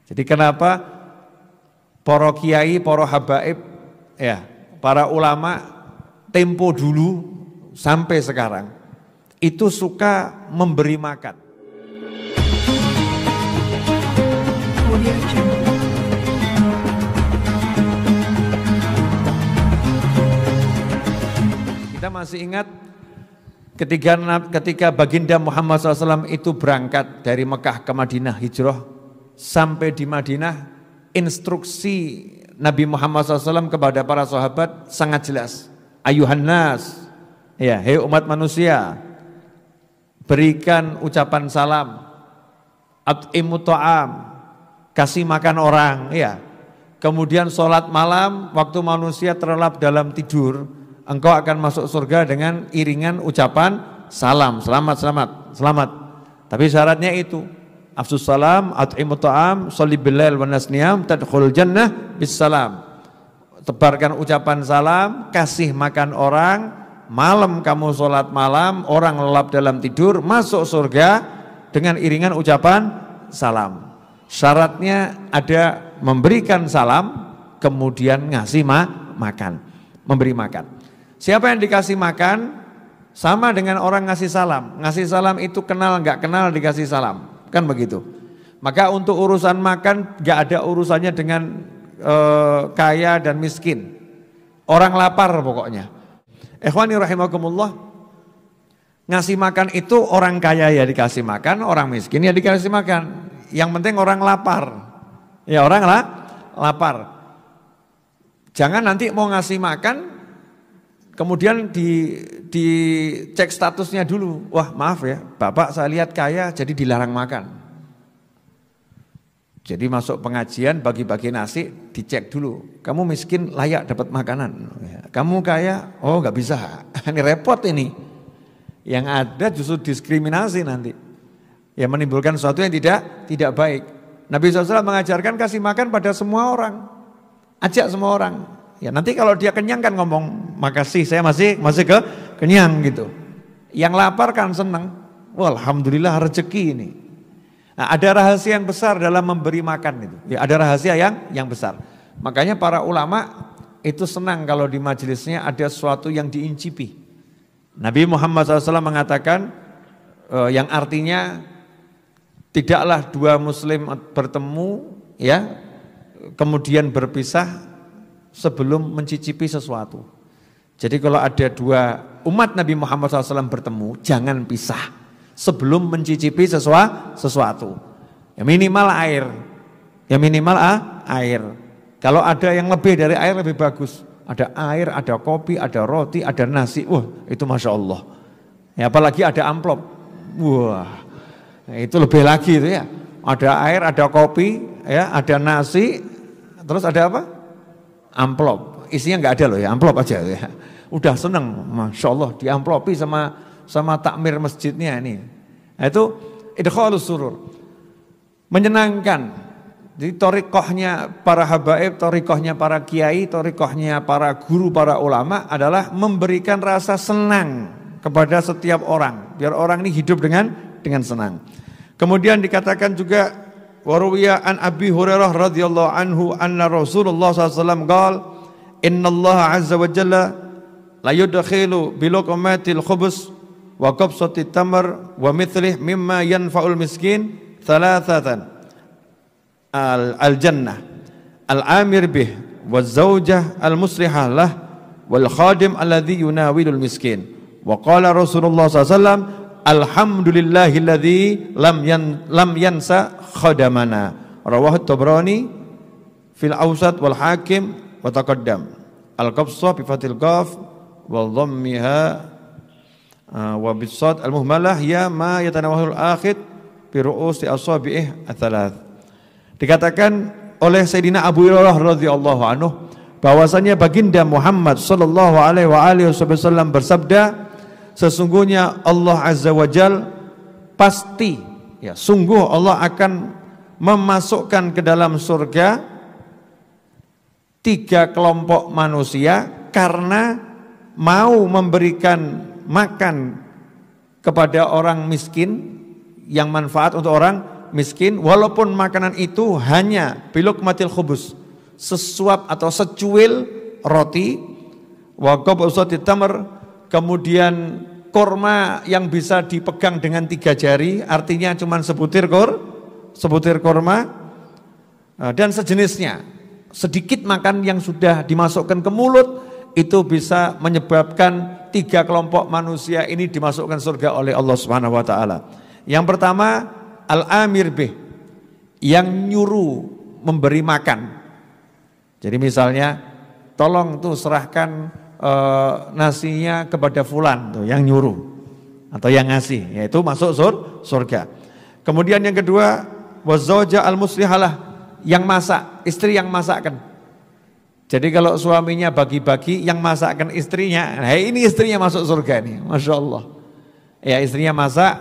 Jadi kenapa para kiai, para habaib, ya, para ulama tempo dulu sampai sekarang itu suka memberi makan. Kita masih ingat ketika baginda Muhammad SAW itu berangkat dari Mekah ke Madinah hijrah. Sampai di Madinah, instruksi Nabi Muhammad SAW kepada para sahabat sangat jelas. Ayuhan nas, ya, hei umat manusia, berikan ucapan salam, at'imu ta'am, kasih makan orang, ya. Kemudian sholat malam, waktu manusia terlelap dalam tidur, engkau akan masuk surga dengan iringan ucapan salam, selamat, selamat, selamat. Tapi syaratnya itu, afsus salam, at'imu ta'am, sholli billail wa nasniyam, tadkhul jannah bis salam. Tebarkan ucapan salam, kasih makan orang, malam kamu sholat malam, orang lelap dalam tidur, masuk surga dengan iringan ucapan salam. Syaratnya ada memberikan salam, kemudian ngasih makan, memberi makan. Siapa yang dikasih makan, sama dengan orang ngasih salam. Ngasih salam itu kenal nggak kenal dikasih salam. Kan begitu. Maka untuk urusan makan gak ada urusannya dengan kaya dan miskin. Orang lapar pokoknya. Ikhwani rahimakumullah, ngasih makan itu orang kaya ya dikasih makan, orang miskin ya dikasih makan. Yang penting orang lapar. Ya orang lapar. Jangan nanti mau ngasih makan kemudian dicek statusnya dulu. Wah maaf ya, Bapak saya lihat kaya jadi dilarang makan. Jadi masuk pengajian bagi-bagi nasi dicek dulu. Kamu miskin layak dapat makanan. Kamu kaya, oh nggak bisa. Ini repot ini. Yang ada justru diskriminasi nanti. Ya menimbulkan sesuatu yang tidak baik. Nabi SAW mengajarkan kasih makan pada semua orang. Ajak semua orang. Ya nanti kalau dia kenyang kan ngomong makasih saya masih kenyang gitu. Yang lapar kan senang. Wah, alhamdulillah rezeki ini. Nah, ada rahasia yang besar dalam memberi makan itu. Ya ada rahasia yang besar. Makanya para ulama itu senang kalau di majelisnya ada sesuatu yang diincipi. Nabi Muhammad SAW mengatakan yang artinya tidaklah dua muslim bertemu ya kemudian berpisah sebelum mencicipi sesuatu. Jadi kalau ada dua umat Nabi Muhammad SAW bertemu, jangan pisah sebelum mencicipi sesuatu. Ya minimal air. Ya minimal air. Kalau ada yang lebih dari air lebih bagus. Ada air, ada kopi, ada roti, ada nasi. Wah itu Masya Allah. Ya, apalagi ada amplop. Wah itu lebih lagi itu ya. Ada air, ada kopi, ya, ada nasi, terus ada apa? Amplop, isinya nggak ada loh ya, amplop aja ya. Udah seneng, Masya Allah diamplopi sama takmir masjidnya ini. Nah, itu idkhalus surur, menyenangkan. Jadi thariqahnya para habaib, thariqahnya para kiai, thariqahnya para guru, para ulama adalah memberikan rasa senang kepada setiap orang, biar orang ini hidup dengan senang. Kemudian dikatakan juga waruwiya an Abi Hurairah radhiyallahu anhu anna Rasulullah SAW qala innallaha azza wa jalla la yudkhilu bi luqmatil khubz wa qabsatit tamr wa mithlih mimma yanfa'ul miskin thalathatan al-jannah al-amir bih waz zawjah al-muslihah lah wal khadim alladhi yunawilul miskin wa qala Rasulullah SAW alhamdulillahilladzi lam yansa khadamana rawahu Tabrani fil awsat wal hakim wa taqaddam al-qabsah bi fathil qaf wa dhammiha wa bisad al-muhmalah ya ma yatanawahul akhid bi ru'usi asabi'ih ats-tsalath. Dikatakan oleh Sayyidina Abu Hurairah radhiyallahu anhu bahwasanya baginda Muhammad sallallahu alaihi wasallam bersabda, sesungguhnya Allah Azza wa Jal pasti, ya sungguh Allah akan memasukkan ke dalam surga 3 kelompok manusia karena mau memberikan makan kepada orang miskin yang manfaat untuk orang miskin, walaupun makanan itu hanya bilukmatil khubus, sesuap atau secuil roti, wa qabsatit tamr, kemudian korma yang bisa dipegang dengan 3 jari, artinya cuma sebutir korma, dan sejenisnya. Sedikit makan yang sudah dimasukkan ke mulut itu bisa menyebabkan 3 kelompok manusia ini dimasukkan surga oleh Allah Subhanahu wa taala. Yang pertama, al-amir bih, yang nyuruh memberi makan. Jadi misalnya, tolong tuh serahkan nasinya kepada fulan tuh, yang nyuruh atau yang ngasih, yaitu masuk surga. Kemudian yang kedua, wazauja al-muslihalah, yang masak, istri yang masakkan. Jadi kalau suaminya bagi-bagi, yang masakkan istrinya, nah ini istrinya masuk surga nih, Masya Allah. Ya, istrinya masak,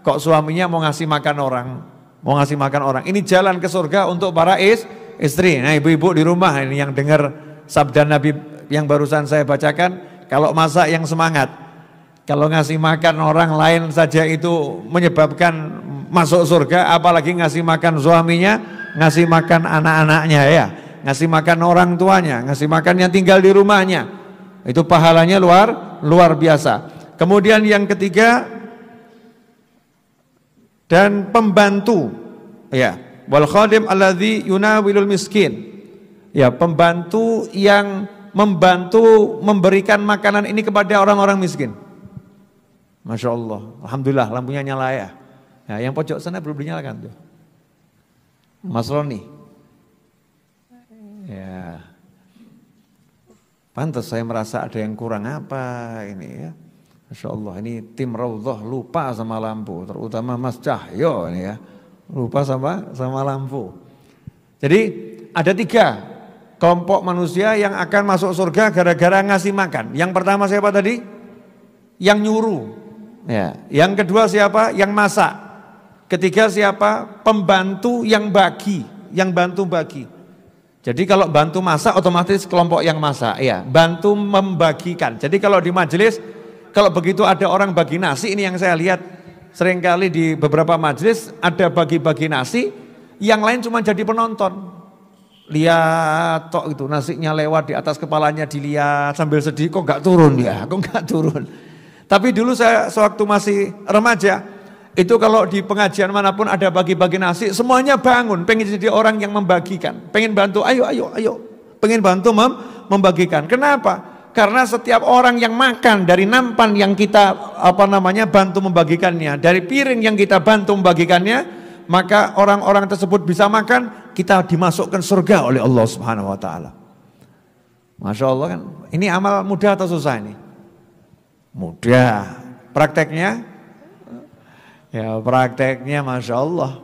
kok suaminya mau ngasih makan orang, ini jalan ke surga untuk para istri. Nah ibu-ibu di rumah ini yang dengar sabda Nabi yang barusan saya bacakan, kalau masak yang semangat, kalau ngasih makan orang lain saja itu menyebabkan masuk surga, apalagi ngasih makan suaminya, ngasih makan anak-anaknya ya, ngasih makan orang tuanya, ngasih makan yang tinggal di rumahnya, itu pahalanya luar biasa. Kemudian yang ketiga, dan pembantu ya, wal khadim alladzi yunawilul miskin, ya pembantu yang membantu memberikan makanan ini kepada orang-orang miskin. Masya Allah, alhamdulillah lampunya nyala ya. Ya, yang pojok sana belum dinyalakan tuh, Mas Roni. Ya, pantas saya merasa ada yang kurang apa ini ya. Masya Allah, ini tim Raudhah lupa sama lampu, terutama Mas Cahyo ini ya, lupa sama lampu. Jadi ada 3 kelompok manusia yang akan masuk surga gara-gara ngasih makan. Yang pertama siapa tadi? Yang nyuruh. Ya. Yang kedua siapa? Yang masak. Ketiga siapa? Pembantu yang bagi, yang bantu bagi. Jadi kalau bantu masak otomatis kelompok yang masak, ya. Bantu membagikan. Jadi kalau di majelis, kalau begitu ada orang bagi nasi, ini yang saya lihat seringkali di beberapa majelis ada bagi-bagi nasi, yang lain cuma jadi penonton. Lihat tok itu nasinya lewat di atas kepalanya, dilihat sambil sedih, kok nggak turun ya, kok nggak turun. Tapi dulu saya sewaktu masih remaja, itu kalau di pengajian manapun ada bagi-bagi nasi, semuanya bangun, pengen jadi orang yang membagikan, pengen bantu, ayo, pengen bantu membagikan. Kenapa? Karena setiap orang yang makan dari nampan yang kita bantu membagikannya, dari piring yang kita bantu membagikannya, maka orang-orang tersebut bisa makan, kita dimasukkan surga oleh Allah Subhanahu wa taala. Masya Allah kan, ini amal mudah atau susah ini? Mudah. Prakteknya? Ya prakteknya Masya Allah.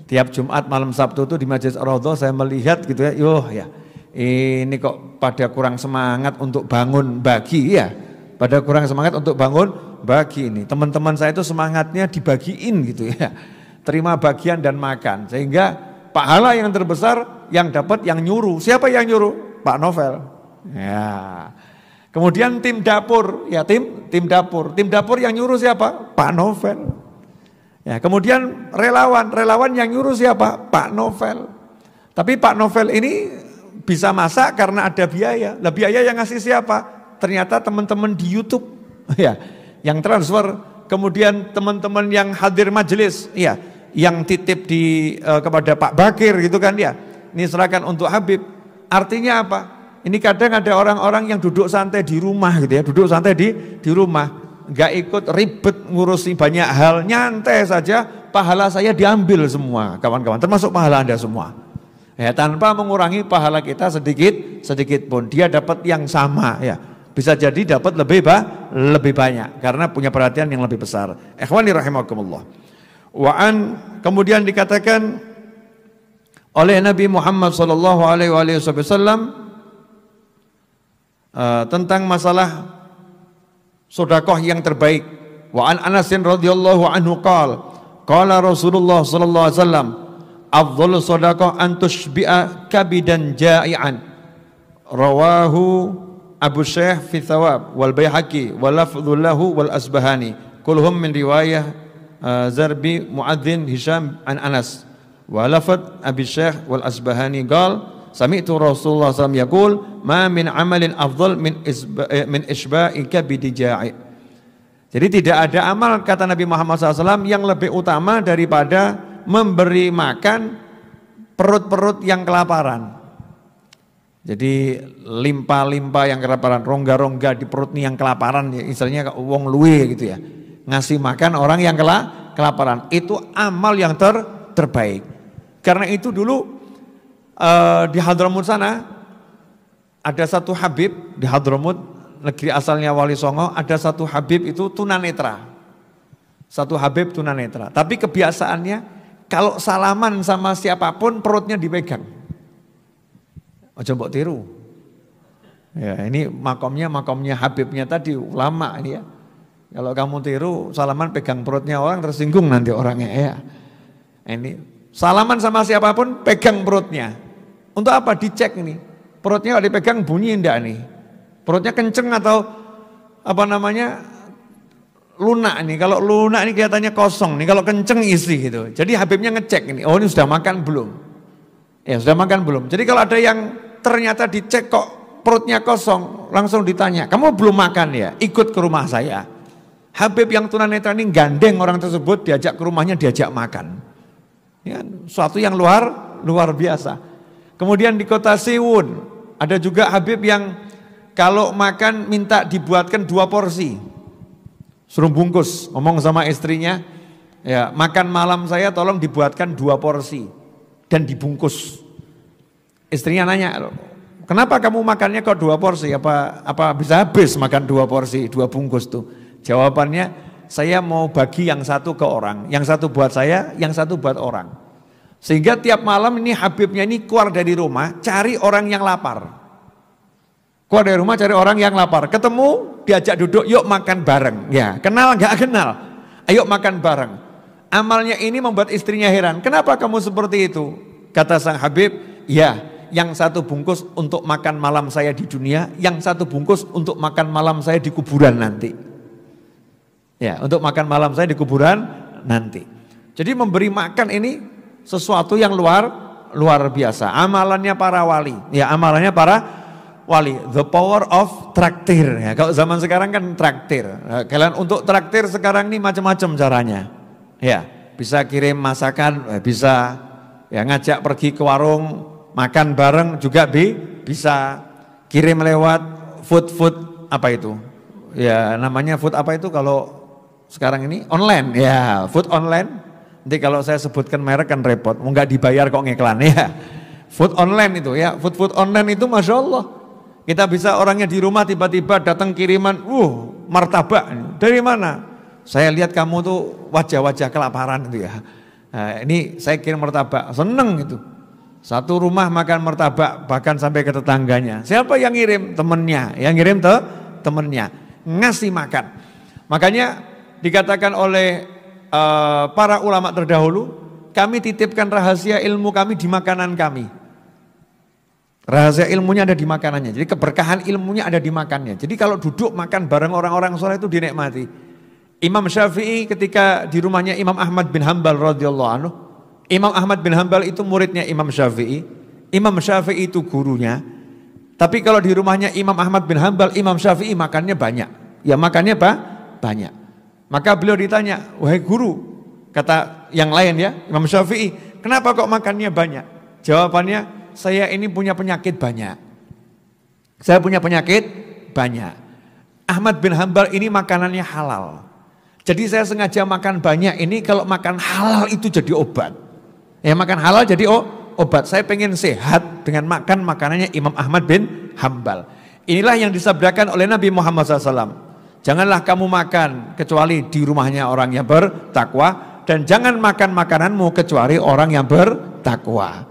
Tiap Jumat malam Sabtu itu di Majelis Raudhah saya melihat gitu ya, ini kok pada kurang semangat untuk bangun bagi ya. Pada kurang semangat untuk bangun bagi ini. Teman-teman saya itu semangatnya dibagiin gitu ya. Terima bagian dan makan, sehingga pahala yang terbesar yang dapat yang nyuruh. Siapa yang nyuruh? Pak Novel. Ya. Kemudian tim dapur, ya tim dapur yang nyuruh siapa? Pak Novel. Ya, kemudian relawan yang nyuruh siapa? Pak Novel. Tapi Pak Novel ini bisa masak karena ada biaya. Lah biaya yang ngasih siapa? Ternyata teman-teman di YouTube, ya, yang transfer. Kemudian teman-teman yang hadir majelis, ya, yang titip kepada Pak Bakir gitu kan ya. Ini serahkan untuk Habib. Artinya apa? Ini kadang ada orang-orang yang duduk santai di rumah gitu ya, duduk santai di rumah, nggak ikut ribet ngurusi banyak hal, nyantai saja, pahala saya diambil semua, kawan-kawan, termasuk pahala Anda semua. Ya, tanpa mengurangi pahala kita sedikit pun, dia dapat yang sama ya. Bisa jadi dapat lebih banyak karena punya perhatian yang lebih besar. Ikhwani rahimakumullah. Kemudian dikatakan oleh Nabi Muhammad sallallahu alaihi wasallam tentang masalah sedekah yang terbaik. Wa an Anas radhiyallahu anhu qala Rasulullah sallallahu alaihi wasallam, afdhalu sedekah an tushbi'a kabidan ja'ian. Rawahu Abu Syekh fi Thawab wal Baihaqi wal lafdhu lahu wal Asbahani kulluhum min riwayah Zarbi Muadzin Hisham an Anas wa lafad Abi Syekh wal Asbahani qal sami'tu Rasulullah sallallahu alaihi wasallam yaqul ma min amalin afdal min isba'ika bidija'i. Jadi tidak ada amal kata Nabi Muhammad SAW yang lebih utama daripada memberi makan perut-perut yang kelaparan. Jadi limpa-limpa yang kelaparan, rongga-rongga di perut nih yang kelaparan, ya, istilahnya wong luwe gitu ya. Ngasih makan orang yang kelaparan, itu amal yang terbaik. Karena itu dulu di Hadramut sana ada satu Habib di Hadramut, negeri asalnya Wali Songo, ada satu Habib itu tunanetra. Satu Habib tunanetra. Tapi kebiasaannya kalau salaman sama siapapun perutnya dipegang. Ojo mbok tiru. Ya, ini makomnya Habibnya tadi ulama ini ya. Kalau kamu tiru salaman pegang perutnya orang tersinggung nanti orangnya ya. Ini salaman sama siapapun pegang perutnya. Untuk apa? Dicek nih. Perutnya kalau dipegang bunyi enggak nih? Perutnya kenceng atau apa namanya lunak nih. Kalau lunak ini kelihatannya kosong nih. Kalau kenceng isi gitu. Jadi Habibnya ngecek ini. Oh ini sudah makan belum? Ya sudah makan belum? Jadi kalau ada yang ternyata dicek kok perutnya kosong, langsung ditanya, kamu belum makan ya? Ikut ke rumah saya. Habib yang tunanetra ini gandeng orang tersebut, diajak ke rumahnya, diajak makan. Ya, suatu yang luar biasa. Kemudian di kota Siwun ada juga Habib yang kalau makan minta dibuatkan 2 porsi. Suruh bungkus, ngomong sama istrinya, ya makan malam saya tolong dibuatkan 2 porsi dan dibungkus. Istrinya nanya, kenapa kamu makannya kok 2 porsi? Apa bisa habis makan 2 porsi, 2 bungkus tuh? Jawabannya, saya mau bagi yang satu ke orang, yang satu buat saya, yang satu buat orang. Sehingga tiap malam ini Habibnya ini keluar dari rumah, cari orang yang lapar. Keluar dari rumah cari orang yang lapar. Ketemu, diajak duduk, yuk makan bareng. Ya, kenal gak kenal? Ayo makan bareng. Amalnya ini membuat istrinya heran. Kenapa kamu seperti itu? Kata sang Habib, ya, yang satu bungkus untuk makan malam saya di dunia, yang satu bungkus untuk makan malam saya di kuburan nanti. Ya, untuk makan malam saya di kuburan nanti. Jadi memberi makan ini sesuatu yang luar biasa. Amalannya para wali. Ya, amalannya para wali. The power of traktir. Ya, kalau zaman sekarang kan traktir. Nah, kalian untuk traktir sekarang ini macam-macam caranya. Ya, bisa kirim masakan, bisa ya ngajak pergi ke warung makan bareng juga bisa. Kirim lewat food apa itu? Ya, namanya food apa itu kalau sekarang ini online. Ya, food online. Nanti kalau saya sebutkan merek kan repot, nggak dibayar kok ngiklan ya. Food online itu ya, food online itu Masya Allah. Kita bisa orangnya di rumah tiba-tiba datang kiriman, martabak. Dari mana? Saya lihat kamu tuh wajah-wajah kelaparan itu ya. Nah, ini saya kirim martabak, seneng gitu. Satu rumah makan martabak bahkan sampai ke tetangganya. Siapa yang ngirim? Temennya. Yang ngirim temennya. Ngasih makan. Makanya dikatakan oleh para ulama terdahulu, kami titipkan rahasia ilmu kami di makanan kami. Rahasia ilmunya ada di makanannya. Jadi keberkahan ilmunya ada di makannya. Jadi kalau duduk makan bareng orang-orang soleh itu dinikmati. Imam Syafi'i ketika di rumahnya Imam Ahmad bin Hanbal radhiyallahu anhu, Imam Ahmad bin Hanbal itu muridnya Imam Syafi'i. Imam Syafi'i itu gurunya. Tapi kalau di rumahnya Imam Ahmad bin Hanbal, Imam Syafi'i makannya banyak. Ya makannya banyak. Maka beliau ditanya, wahai guru, kata yang lain ya, Imam Syafi'i, kenapa kok makannya banyak? Jawabannya, saya ini punya penyakit banyak. Saya punya penyakit banyak. Ahmad bin Hanbal ini makanannya halal. Jadi saya sengaja makan banyak ini, kalau makan halal itu jadi obat. Ya makan halal jadi obat. Saya pengen sehat dengan makan makanannya Imam Ahmad bin Hanbal. Inilah yang disabdakan oleh Nabi Muhammad SAW. Janganlah kamu makan kecuali di rumahnya orang yang bertakwa, dan jangan makan makananmu kecuali orang yang bertakwa.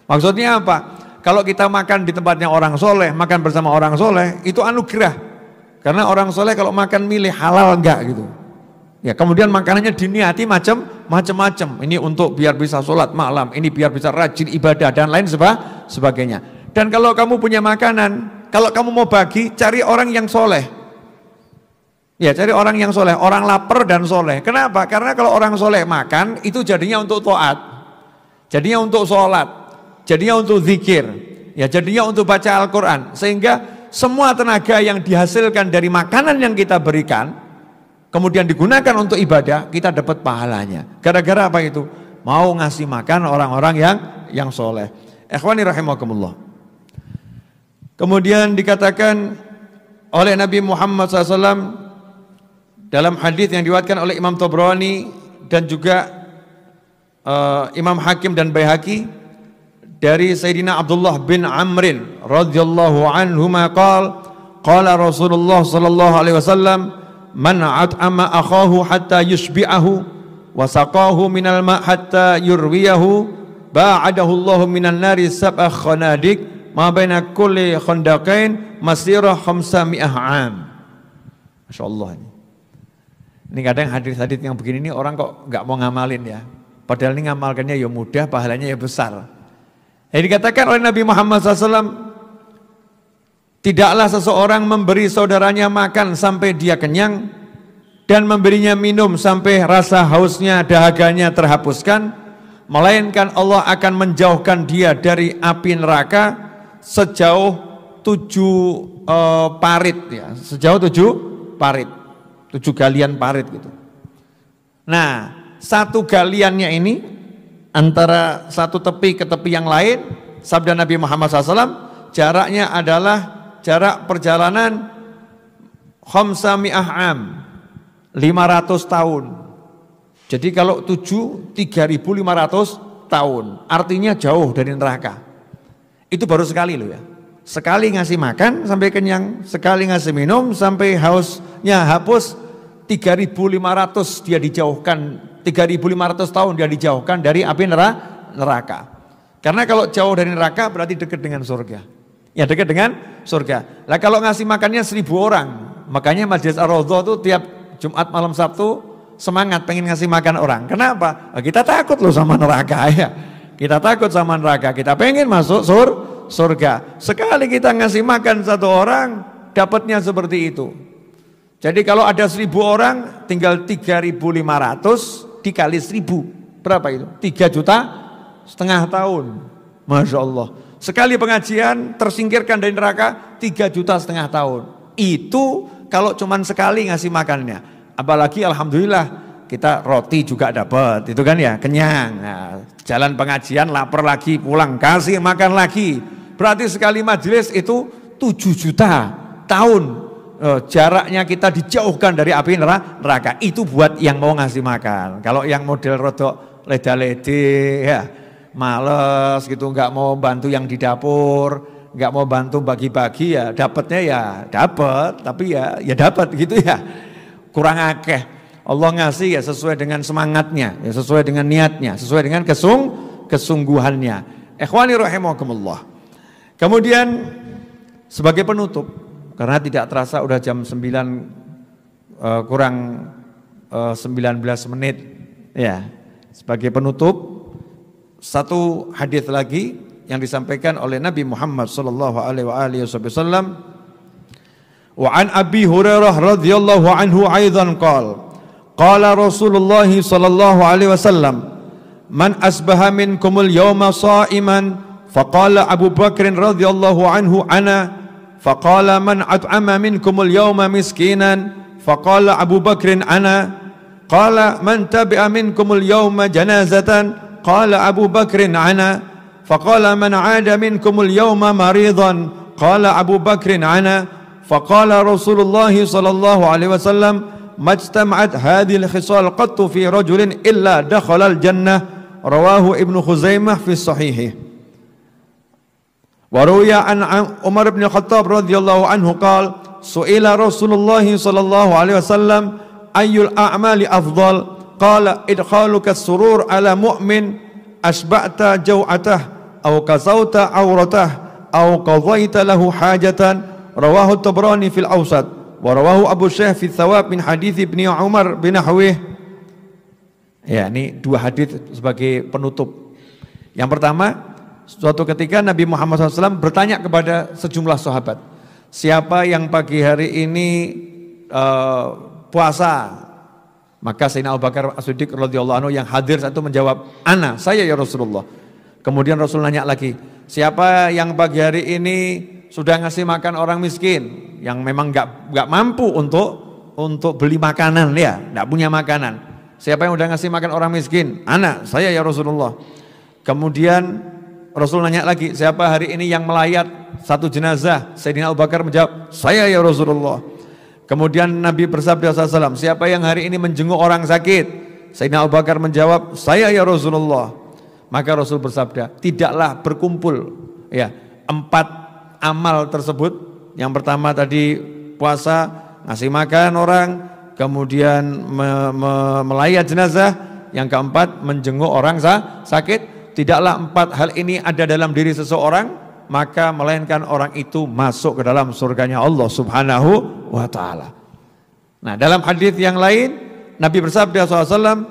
Maksudnya apa? Kalau kita makan di tempatnya orang soleh, makan bersama orang soleh, itu anugerah. Karena orang soleh kalau makan milih halal enggak gitu. Ya, kemudian makanannya diniati macam-macam. Ini untuk biar bisa sholat malam, ini biar bisa rajin ibadah dan lain sebagainya. Dan kalau kamu punya makanan, kalau kamu mau bagi, cari orang yang soleh. Ya, cari orang yang soleh, orang lapar dan soleh. Kenapa? Karena kalau orang soleh makan, itu jadinya untuk taat, jadinya untuk sholat, jadinya untuk zikir, ya jadinya untuk baca Al-Quran. Sehingga semua tenaga yang dihasilkan dari makanan yang kita berikan, kemudian digunakan untuk ibadah, kita dapat pahalanya. Gara-gara apa itu? Mau ngasih makan orang-orang yang soleh. Ikhwani rahimakumullah. Kemudian dikatakan oleh Nabi Muhammad SAW dalam hadis yang diriwayatkan oleh Imam Tabrani dan juga Imam Hakim dan Baihaqi dari Sayyidina Abdullah bin Amrin radhiyallahu anhuma qala Rasulullah sallallahu alaihi wasallam man at'ama akhahu hatta yushbi'ahu wa saqahu minal ma' hatta yurwiyahu ba'adahu Allahu minan nari sab'a khanadik ma baina kulli khandaqain masirah 500 'am. Masyaallah. Ini kadang hadis-hadis yang begini ini orang kok nggak mau ngamalin ya. Padahal ini ngamalkannya ya mudah, pahalanya ya besar. Jadi dikatakan oleh Nabi Muhammad SAW, tidaklah seseorang memberi saudaranya makan sampai dia kenyang dan memberinya minum sampai rasa hausnya, dahaganya terhapuskan, melainkan Allah akan menjauhkan dia dari api neraka sejauh 7 parit ya, sejauh 7 parit. 7 galian parit gitu. Nah, satu galiannya ini antara satu tepi ke tepi yang lain, sabda Nabi Muhammad SAW, jaraknya adalah jarak perjalanan 500 am, 500 tahun. Jadi kalau 7, 3.500 tahun. Artinya jauh dari neraka. Itu baru sekali loh ya. Sekali ngasih makan sampai kenyang, sekali ngasih minum sampai hausnya hapus, 3.500 dia dijauhkan, 3.500 tahun dia dijauhkan dari api neraka. Karena kalau jauh dari neraka berarti dekat dengan surga. Ya dekat dengan surga. Lah kalau ngasih makannya 1.000 orang, makanya Majelis Ar-Raudhah itu tiap Jumat malam Sabtu semangat pengen ngasih makan orang. Kenapa? Kita takut loh sama neraka ya. Kita takut sama neraka, kita pengen masuk surga. Sekali kita ngasih makan 1 orang, dapatnya seperti itu. Jadi kalau ada 1.000 orang, tinggal 3.500 dikali 1.000. Berapa itu? 3,5 juta tahun. Masya Allah. Sekali pengajian tersingkirkan dari neraka 3,5 juta tahun. Itu kalau cuman sekali ngasih makannya. Apalagi alhamdulillah kita roti juga dapat, itu kan ya, kenyang. Nah, jalan pengajian lapar lagi, pulang kasih makan lagi. Berarti sekali majelis itu 7 juta tahun. Jaraknya kita dijauhkan dari api neraka. Itu buat yang mau ngasih makan. Kalau yang model rodok leda-lede ya, males gitu, nggak mau bantu yang di dapur, nggak mau bantu bagi-bagi, ya dapatnya ya dapat, tapi ya dapat gitu ya, kurang akeh. Allah ngasih ya sesuai dengan semangatnya, ya sesuai dengan niatnya, sesuai dengan kesungguhannya. Ikhwani rahimakumullah. Kemudian sebagai penutup, karena tidak terasa udah jam 9 kurang 19 menit ya. Sebagai penutup, satu hadis lagi yang disampaikan oleh Nabi Muhammad sallallahu alaihi wasallam. Wa an Abi Hurairah radhiyallahu anhu aidan qala Rasulullah sallallahu alaihi wasallam, man asbaha minkumul yawma sha'iman faqala Abu Bakr radhiyallahu anhu ana faqala man at'ama minkumul yawma miskinan faqala Abu Bakr ana qala man tabi'a minkumul yawma janazatan qala Abu Bakr ana faqala man 'ada minkumul yawma maridan qala Abu Bakr ana faqala Rasulullah sallallahu alaihi wasallam majtama'at hadhil khisal qattu fi rajulin illa dakhala al-jannah rawahu Ibnu Khuzaimah fi sahihih. Wa ruwiya an Umar bin Khattab radhiyallahu anhu qala su'ila Rasulullah sallallahu alaihi wasallam ayyul a'mali afdal qala idkhaluka as-surur ala mu'min asba'ta jaw'atah aw kasawta awratah aw qadhaita lahu hajatan rawahu Tabrani fil Awsat wa rawahu Abu Syekh fi Thawab min hadits Ibnu Umar bin Nahwih. Ya, ini 2 hadis sebagai penutup. Yang pertama, suatu ketika Nabi Muhammad SAW bertanya kepada sejumlah sahabat, siapa yang pagi hari ini puasa. Maka Sayyidina Abu Bakar As-Siddiq radhiyallahu anhu yang hadir satu menjawab, "Ana, saya ya Rasulullah." Kemudian Rasul nanya lagi, "Siapa yang pagi hari ini sudah ngasih makan orang miskin yang memang nggak mampu untuk beli makanan ya, nggak punya makanan. Siapa yang udah ngasih makan orang miskin?" "Ana, saya ya Rasulullah." Kemudian Rasul nanya lagi, "Siapa hari ini yang melayat satu jenazah?" Sayyidina Abu Bakar menjawab, "Saya ya Rasulullah." Kemudian Nabi bersabda SAW, "Siapa yang hari ini menjenguk orang sakit?" Sayyidina Abu Bakar menjawab, "Saya ya Rasulullah." Maka Rasul bersabda, "Tidaklah berkumpul ya 4 amal tersebut. Yang pertama tadi puasa, ngasih makan orang, kemudian melayat jenazah, yang keempat menjenguk orang sakit. Tidaklah 4 hal ini ada dalam diri seseorang, maka melainkan orang itu masuk ke dalam surganya Allah Subhanahu wa ta'ala." Nah, dalam hadis yang lain Nabi bersabda SAW,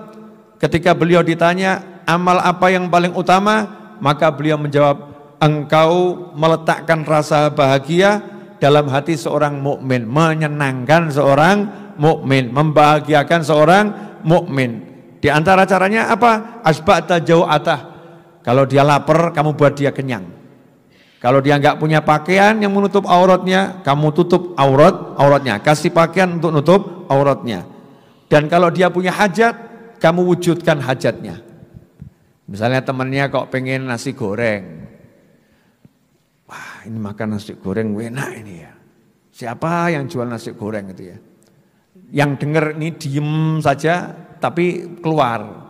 ketika beliau ditanya amal apa yang paling utama, maka beliau menjawab, "Engkau meletakkan rasa bahagia dalam hati seorang mukmin, menyenangkan seorang mukmin, membahagiakan seorang mukmin." Di antara caranya apa? Asba'ta jau'atah. Kalau dia lapar, kamu buat dia kenyang. Kalau dia nggak punya pakaian yang menutup auratnya, kamu tutup auratnya, kasih pakaian untuk nutup auratnya. Dan kalau dia punya hajat, kamu wujudkan hajatnya. Misalnya temannya kok pengen nasi goreng, wah ini makan nasi goreng enak ini ya. Siapa yang jual nasi goreng itu ya? Yang dengar ini diem saja, tapi keluar.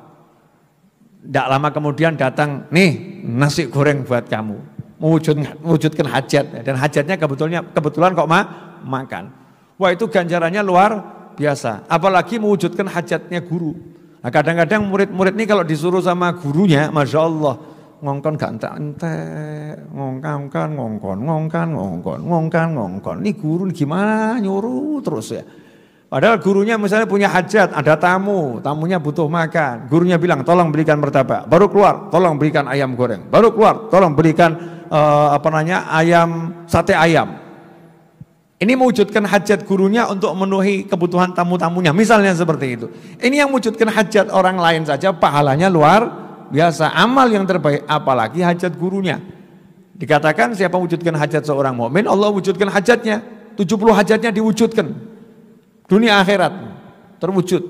Tidak lama kemudian datang, "Nih nasi goreng buat kamu." Mewujudkan hajat, dan hajatnya kebetulan kok makan. Wah, itu ganjarannya luar biasa. Apalagi mewujudkan hajatnya guru. Nah, kadang-kadang murid-murid ini kalau disuruh sama gurunya, Masya Allah, ngongkon gak entek, ngongkon. Ini guru gimana nyuruh terus ya. Padahal gurunya misalnya punya hajat, ada tamunya butuh makan. Gurunya bilang, "Tolong berikan martabak." Baru keluar, "Tolong berikan ayam goreng." Baru keluar, "Tolong berikan sate ayam." Ini mewujudkan hajat gurunya untuk memenuhi kebutuhan tamu-tamunya. Misalnya seperti itu. Ini yang mewujudkan hajat orang lain saja, pahalanya luar biasa. Amal yang terbaik, apalagi hajat gurunya. Dikatakan siapa wujudkan hajat seorang mukmin, Allah wujudkan hajatnya. 70 hajatnya diwujudkan. Dunia akhirat terwujud.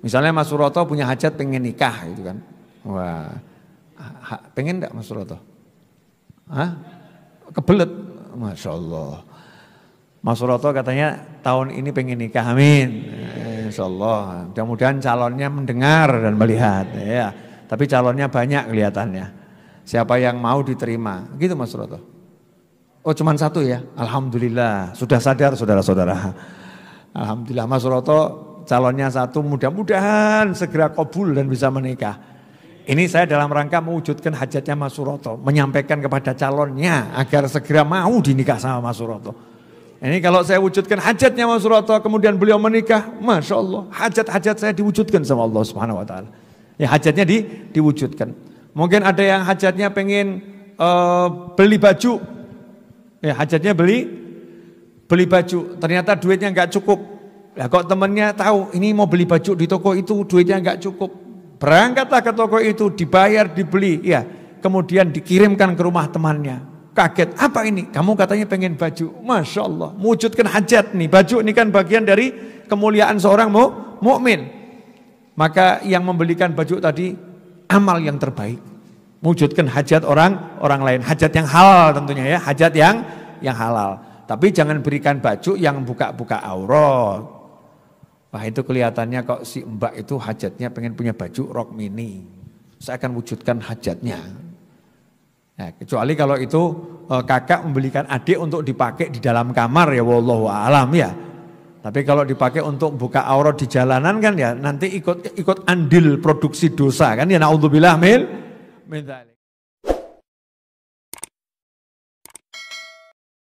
Misalnya Mas Suroto punya hajat pengen nikah gitu kan. Wah, pengen enggak Mas Suroto? Kebelet, Masya Allah. Mas Suroto katanya tahun ini pengen nikah, amin. Insya Allah. Mudah-mudahan calonnya mendengar dan melihat. Ya. Tapi calonnya banyak kelihatannya. Siapa yang mau diterima, gitu Mas Suroto. Oh cuman 1 ya, Alhamdulillah. Sudah sadar saudara-saudara. Alhamdulillah Mas Suroto calonnya 1, mudah-mudahan segera kabul dan bisa menikah. Ini saya dalam rangka mewujudkan hajatnya Mas Suroto, menyampaikan kepada calonnya agar segera mau dinikah sama Mas Suroto. Ini kalau saya wujudkan hajatnya Mas Suroto, kemudian beliau menikah, Masya Allah, hajat-hajat saya diwujudkan sama Allah Subhanahu Wa Taala. Ya hajatnya diwujudkan. Mungkin ada yang hajatnya pengen beli baju, ya hajatnya beli baju, ternyata duitnya nggak cukup. Ya kok temennya tahu ini mau beli baju di toko itu duitnya nggak cukup, berangkatlah ke toko itu, dibayar, dibeli, ya kemudian dikirimkan ke rumah temannya. Kaget, apa ini? Kamu katanya pengen baju, Masya Allah, mewujudkan hajat nih. Baju ini kan bagian dari kemuliaan seorang mukmin. Maka yang membelikan baju tadi amal yang terbaik, mewujudkan hajat orang lain, hajat yang halal tentunya ya, hajat yang halal. Tapi jangan berikan baju yang buka-buka aurat. Wah itu kelihatannya kok si mbak itu hajatnya pengen punya baju rok mini. Saya akan wujudkan hajatnya. Nah, kecuali kalau itu kakak membelikan adik untuk dipakai di dalam kamar ya wallahu a'lam ya. Tapi kalau dipakai untuk buka aurat di jalanan kan ya nanti ikut andil produksi dosa kan ya naudzubillah min dzalik.